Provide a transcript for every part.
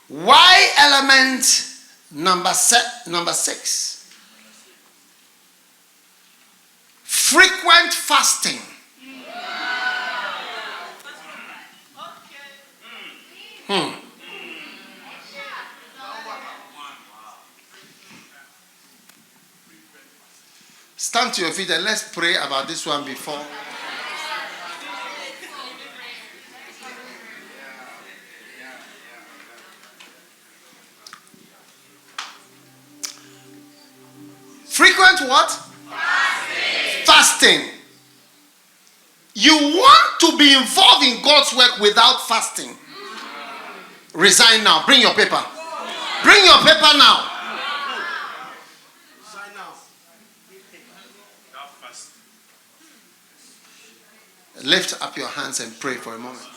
Why element number 6? Frequent fasting. Stand to your feet and let's pray about this one before. Frequent what? Fasting. You want to be involved in God's work without fasting. Resign now. Bring your paper. Bring your paper now. Lift up your hands and pray for a moment.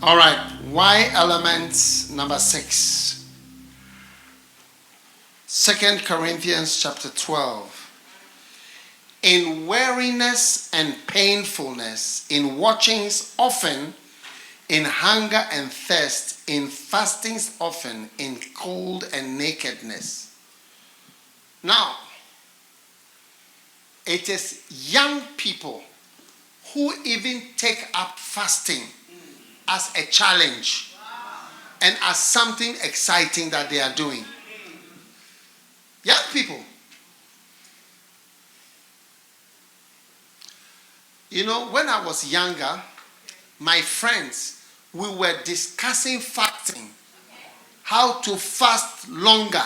All right. Why element number 6? 2 Corinthians chapter 12. in weariness and painfulness, in watchings often, in hunger and thirst, in fastings often, in cold and nakedness. Now, it is young people who even take up fasting as a challenge and as something exciting that they are doing. Young people. You know, when I was younger, my friends, we were discussing fasting, how to fast longer.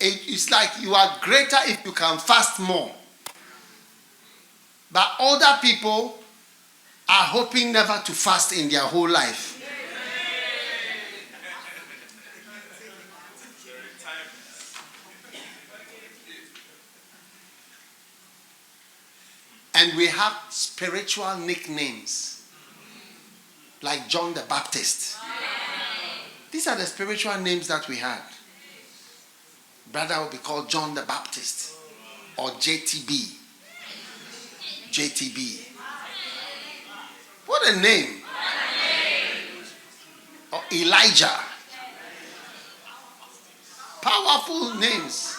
It's like you are greater if you can fast more. But older people are hoping never to fast in their whole life. And we have spiritual nicknames like John the Baptist. These are the spiritual names that we had. Brother will be called John the Baptist or JTB. JTB. What a name. Or Elijah. Powerful names.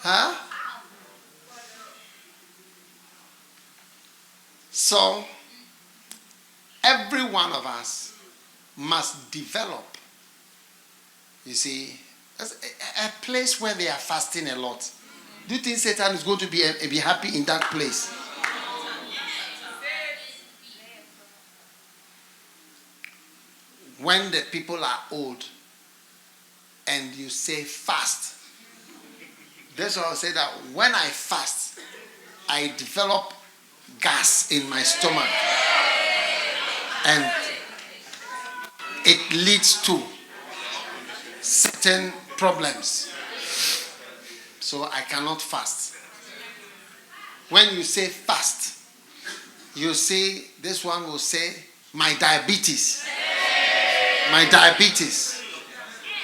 Huh? So, every one of us must develop, you see, a place where they are fasting a lot. Do you think Satan is going to be happy in that place? When the people are old and you say fast, that's why I say that when I fast, I develop gas in my stomach and it leads to certain problems, so I cannot fast. When you say fast, you say, this one will say my diabetes,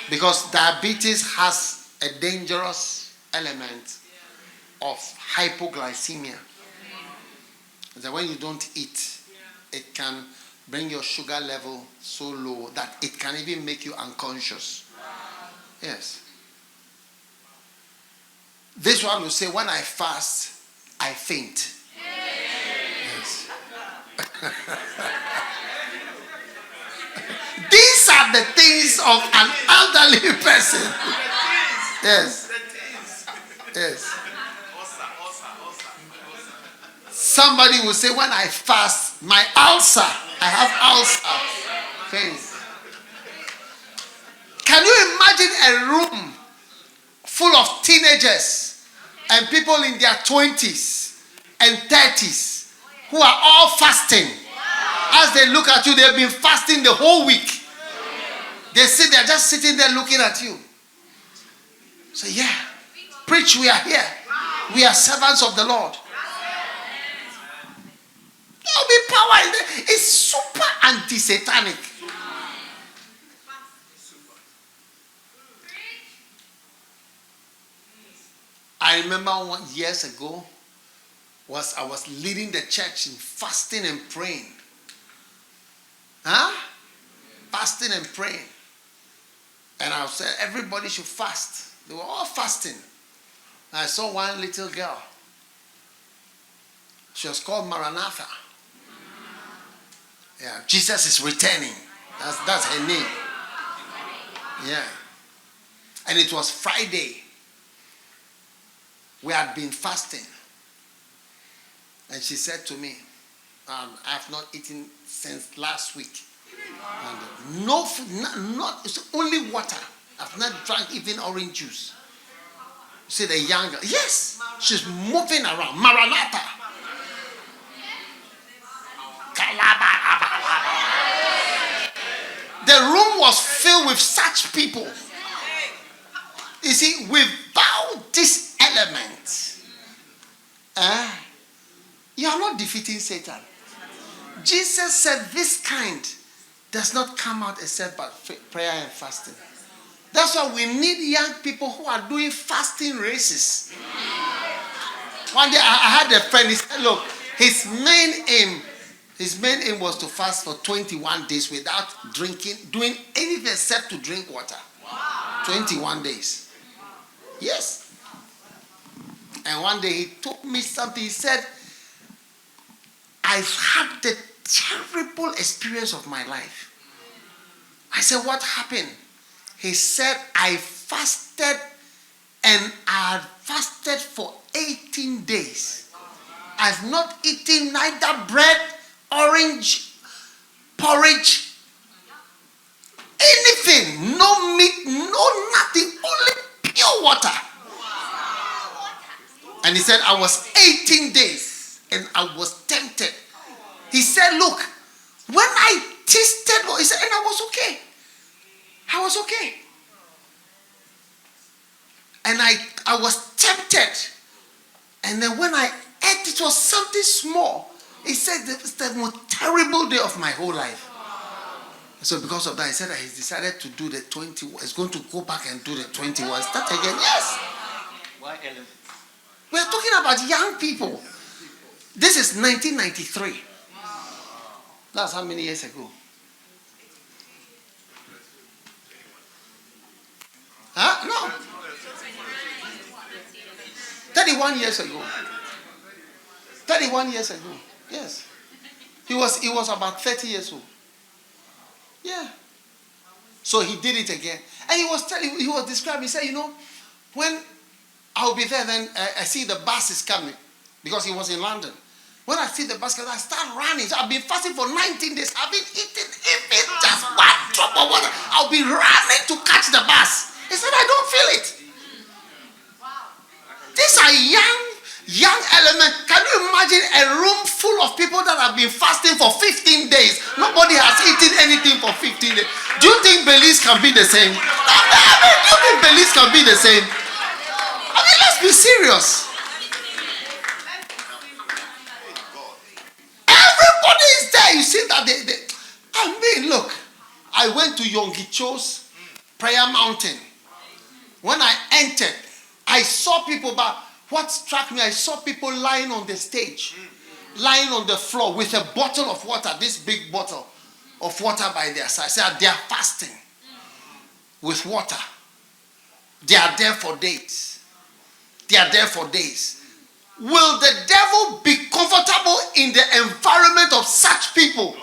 because diabetes has a dangerous element of hypoglycemia. That when you don't eat, it can bring your sugar level so low that it can even make you unconscious. Yes. This one will say, when I fast, I faint. Yes. These are the things of an elderly person. Yes. Yes. Somebody will say, when I fast, my ulcer, I have ulcer. Faith. Can you imagine a room full of teenagers and people in their 20s and 30s who are all fasting? As they look at you, they've been fasting the whole week. They're just sitting there looking at you. Say, yeah, preach, we are here. We are servants of the Lord. There will be power in there. It's super anti-satanic. I remember years ago, I was leading the church in fasting and praying. Fasting and praying. And I said everybody should fast. They were all fasting. I saw one little girl. She was called Maranatha. Yeah, Jesus is returning. That's her name. Yeah. And it was Friday. We had been fasting. And she said to me, I have not eaten since last week. And no food, not it's only water. I've not drank even orange juice. You see the young girl? Yes, she's moving around. Maranatha. The room was filled with such people. You see, without this element, you are not defeating Satan. Jesus said this kind does not come out except by prayer and fasting. That's why we need young people who are doing fasting races. One day I had a friend, he said, look, his main aim was to fast for 21 days without drinking, doing anything except to drink water. Wow. 21 days. Yes. And one day he told me something. He said, I've had the terrible experience of my life. I said, what happened? He said, I fasted and I had fasted for 18 days. I've not eaten neither bread, orange, porridge, anything. No meat, no nothing, only pure water. And he said, I was 18 days and I was tempted. He said, look, when I tasted, he said, and I was okay. I was okay. And I was tempted. And then when I ate, it was something small. He said, it was the most terrible day of my whole life. So because of that, he said that he's decided to do the 20. He's going to go back and do the 21. Start again. Yes. Why element? We're talking about young people. This is 1993. That's how many years ago? Huh? No. 31 years ago. 31 years ago. Yes. He was about 30 years old. Yeah. So he did it again. And he was describing, he said, when I'll be there, then I see the bus is coming. Because he was in London. When I see the bus coming, I start running. So I've been fasting for 19 days. I've been eating even just one drop of water. I'll be running to catch the bus. He said, I don't feel it. These are young elements. Can you imagine a room full of people that have been fasting for 15 days? Nobody has eaten anything for 15 days. Do you think Belize can be the same? Do you think Belize can be the same? Let's be serious. Everybody is there. You see that look, I went to Yonggi Cho's prayer mountain. When I entered, I saw people, but what struck me, I saw people lying on the stage, lying on the floor with a bottle of water, this big bottle of water by their side. I said, they are fasting with water. They are there for days. They are there for days. Will the devil be comfortable in the environment of such people?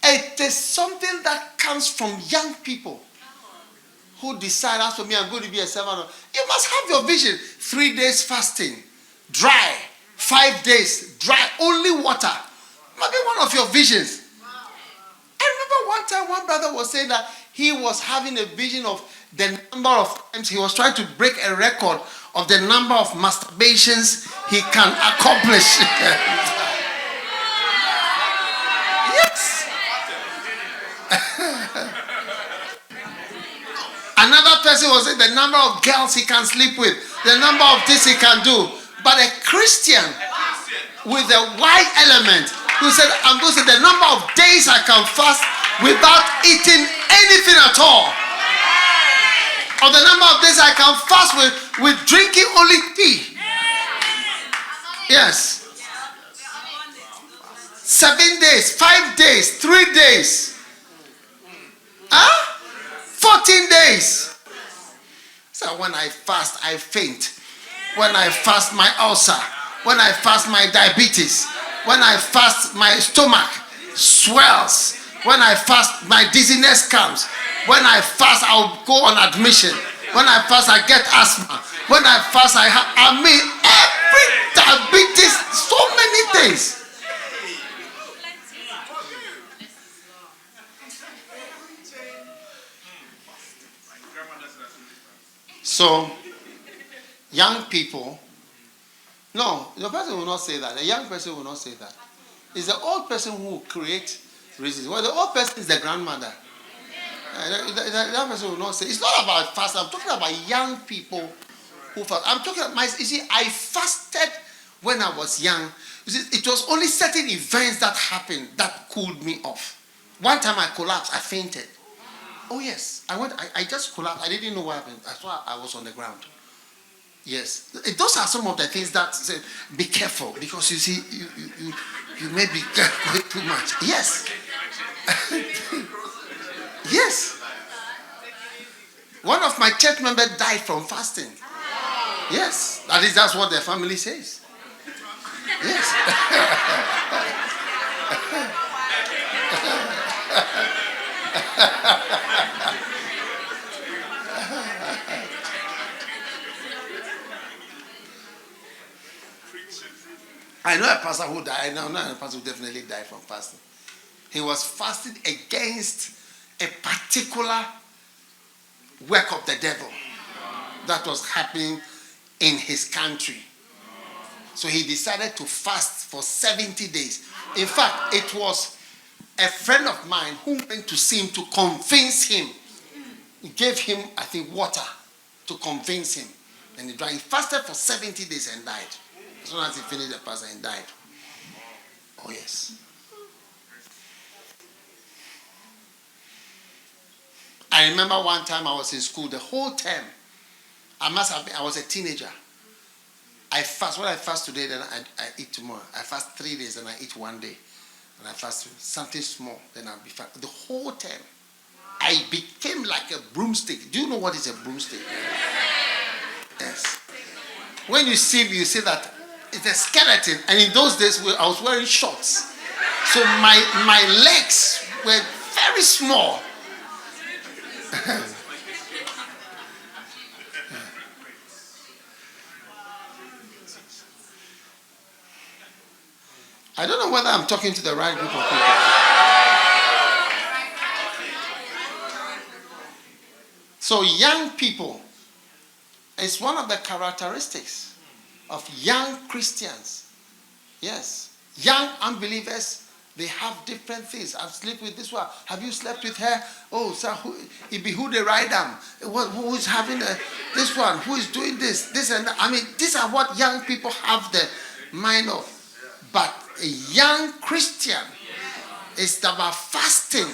It is something that comes from young people who decide, as for me, I'm going to be a servant. You must have your vision. 3 days fasting, dry. 5 days, dry, only water. Might be one of your visions. I remember one time one brother was saying that he was having a vision of the number of times he was trying to break a record of the number of masturbations he can accomplish. Yes. Another person was saying the number of girls he can sleep with, the number of this he can do. But a Christian with a white element who said, I'm going to say the number of days I can fast without eating anything at all. Or the number of days I can fast with drinking only tea. Yes. 7 days, 5 days, 3 days. 14 days. So when I fast, I faint. When I fast, my ulcer. When I fast, my diabetes. When I fast, my stomach swells. When I fast, my dizziness comes. When I fast, I'll go on admission. When I fast, I get asthma. When I fast, every diabetes, so many things. So, young people, no, the person will not say that. The young person will not say that. It's the old person who will create reasons. Well, the old person is the grandmother. That person will not say. It's not about fast. I'm talking about young people who fast. I'm talking about you see, I fasted when I was young. You see, it was only certain events that happened that cooled me off. One time I collapsed. I fainted. Oh yes, I just collapsed. I didn't know what happened. That's why I was on the ground. Yes. Those are some of the things that say, be careful, because you see, you may be going too much. Yes. Yes. One of my church members died from fasting. Yes. At least that's what their family says. Yes. I know a pastor who died. No, not a pastor who definitely died from fasting. He was fasting against a particular work of the devil that was happening in his country. So he decided to fast for 70 days. In fact, it was a friend of mine who went to see him to convince him. He gave him, I think, water to convince him. And he drank. He fasted for 70 days and died. As soon as he finished the fast and died. Oh, yes. I remember one time I was in school, the whole term. I was a teenager. I fast. When I fast today, then I eat tomorrow. I fast 3 days and I eat 1 day. And I fast something small, then I'll be fat. The whole term, I became like a broomstick. Do you know what is a broomstick? Yes. When you see me, you see that it's a skeleton. And in those days, I was wearing shorts. So my legs were very small. I don't know whether I'm talking to the right group of people. So young people, it's one of the characteristics of young Christians. Yes. Young unbelievers, they have different things. I've slept with this one. Have you slept with her? Oh, sir, it be who they ride them. Who is having this one? Who is doing this? This and that. I mean, these are what young people have the mind of. But a young Christian is about fasting.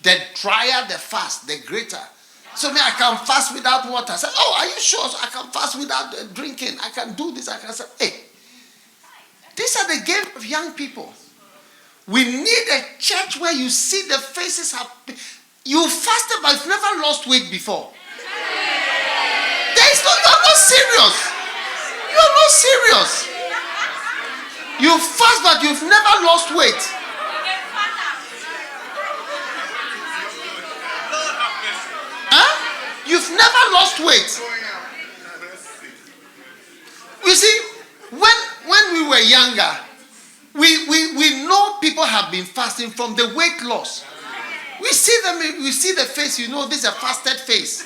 The drier the fast, the greater. So me, I can fast without water. I say, oh, are you sure? So I can fast without drinking. I can do this. I can say, hey, these are the game of young people. We need a church where you see the faces have. You fasted, but you've never lost weight before. You're not serious. You're not serious. You fast, but you've never lost weight. You've never lost weight. You see, when we were younger, we know people have been fasting from the weight loss. We see them, we see the face, you know, this is a fasted face.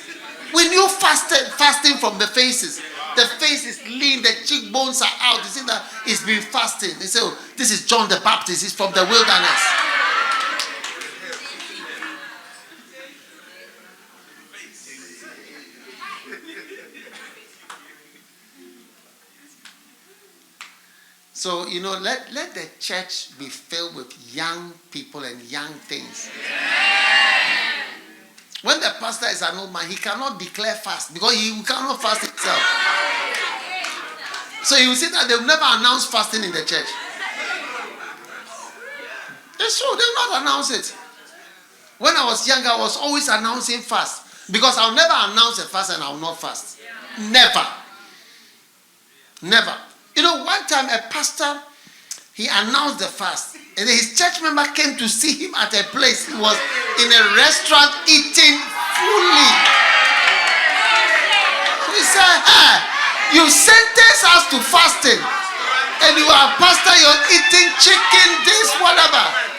We knew fasting from the faces. The face is lean, the cheekbones are out. You see that it's been fasting. They say, oh, this is John the Baptist, he's from the wilderness. So, you know, let the church be filled with young people and young things. When the pastor is an old man, he cannot declare fast because he cannot fast himself. So you will see that they will never announce fasting in the church. It's true, they will not announce it. When I was younger, I was always announcing fast because I'll never announce a fast and I'll not fast. Never. Never. You know, one time a pastor, he announced the fast. And his church member came to see him at a place. He was in a restaurant eating fully. So he said, hey, you sentenced us to fasting. And you are a pastor, you're eating chicken, this, whatever.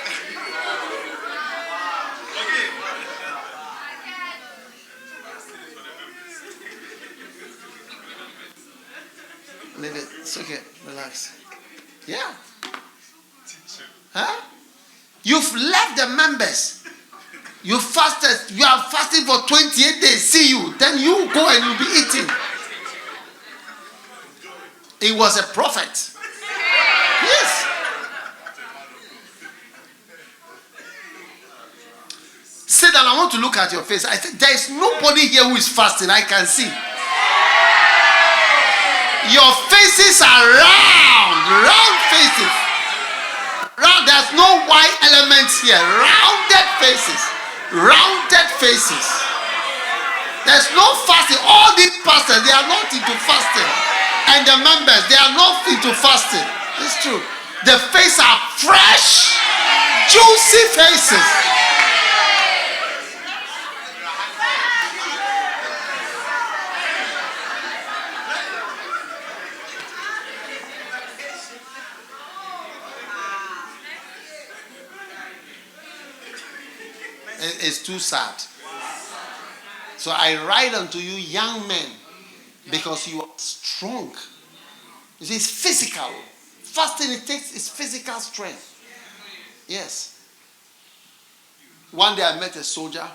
Leave it. It's okay. Relax. Yeah. Huh? You've left the members. You fasted. You are fasting for 28 days. See you. Then you go and you'll be eating. He was a prophet. Yes. Satan, I want to look at your face. I said, there is nobody here who is fasting. I can see. Your faces are round faces. Round, there's no white elements here. Rounded faces. There's no fasting. All these pastors, they are not into fasting. And the members, they are not into fasting. It's true. The faces are fresh, juicy faces. It's too sad. So I write unto you, young men, because you are strong. You see, it's physical. Fasting, it takes its physical strength. Yes. One day I met a soldier.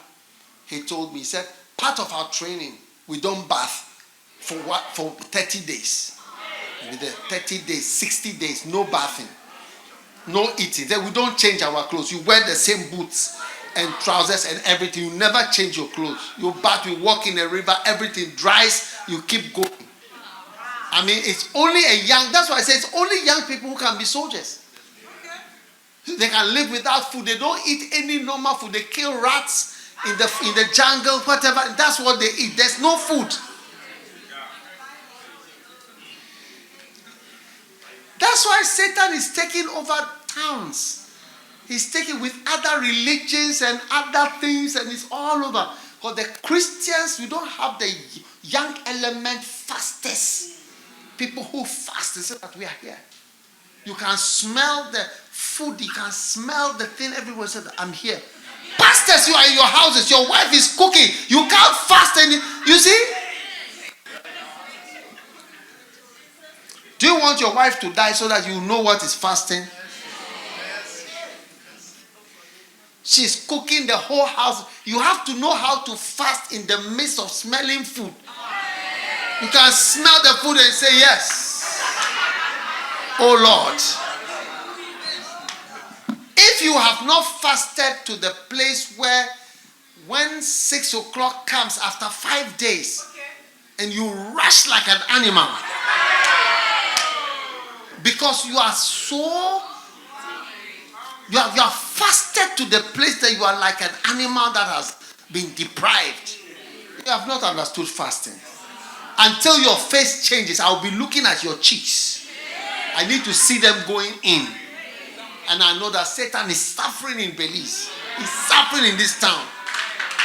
He told me, he said, part of our training, we don't bath for 30 days. 30 days, 60 days, no bathing, no eating. Then we don't change our clothes. You wear the same boots and trousers and everything. You never change your clothes. You bath, you walk in a river, everything dries, you keep going. I mean, it's only that's why I say it's only young people who can be soldiers. They can live without food. They don't eat any normal food. They kill rats in the jungle, whatever. That's what they eat. There's no food. That's why Satan is taking over towns. He's taking with other religions and other things, and it's all over. Because the Christians, we don't have the young element fastest. People who fast, they say that we are here. You can smell the food, you can smell the thing everywhere. Say that I'm here. Pastors, you are in your houses, your wife is cooking. You can't fast any. You see? Do you want your wife to die so that you know what is fasting? She's cooking the whole house. You have to know how to fast in the midst of smelling food. You can smell the food and say, yes. Oh Lord. If you have not fasted to the place where when 6 o'clock comes after 5 days and you rush like an animal because you are so, you are fasted to the place that you are like an animal that has been deprived. You have not understood fasting. Until your face changes, I'll be looking at your cheeks. I need to see them going in. And I know that Satan is suffering in Belize. He's suffering in this town.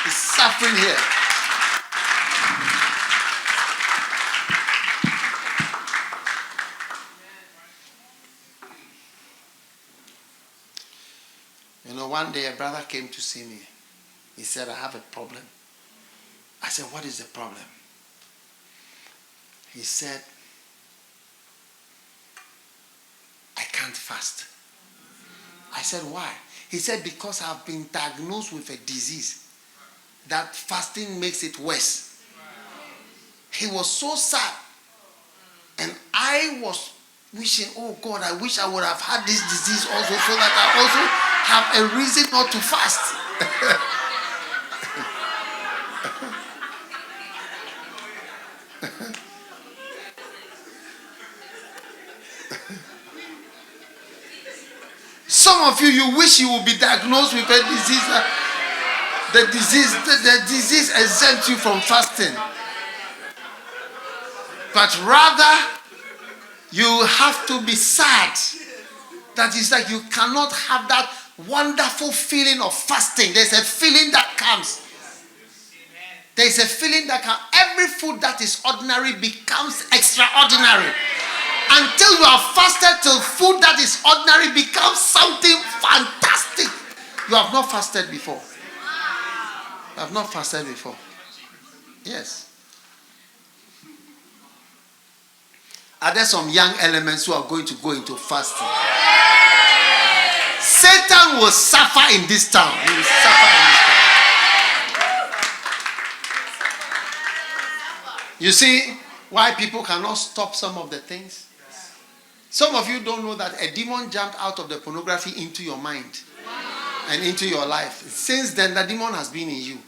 He's suffering here. You know, one day a brother came to see me. He said, I have a problem. I said, what is the problem? He said, I can't fast. I said, why? He said, because I've been diagnosed with a disease that fasting makes it worse. He was so sad. And I was wishing, oh God, I wish I would have had this disease also so that I also have a reason not to fast. Some of you wish you would be diagnosed with a disease. The disease exempts you from fasting. But rather, you have to be sad. That is like you cannot have that wonderful feeling of fasting. There's a feeling that comes. There's a feeling that comes. Every food that is ordinary becomes extraordinary. Until you have fasted till food that is ordinary becomes something fantastic. You have not fasted before. You have not fasted before. Yes. Are there some young elements who are going to go into fasting? Satan will suffer in this town. He will suffer in this town. You see why people cannot stop some of the things? Some of you don't know that a demon jumped out of the pornography into your mind. and into your life. Since then, the demon has been in you.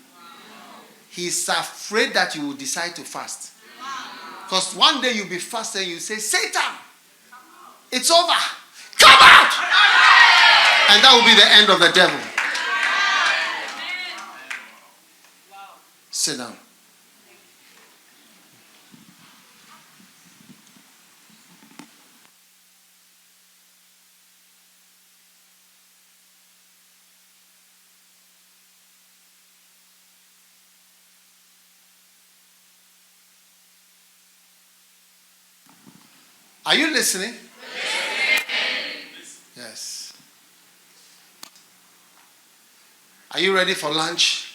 He's afraid that you will decide to fast. Because one day you'll be fasting, you say, Satan, it's over. Come out! And that will be the end of the devil. Sit down. Are you listening? Yes. Are you ready for lunch?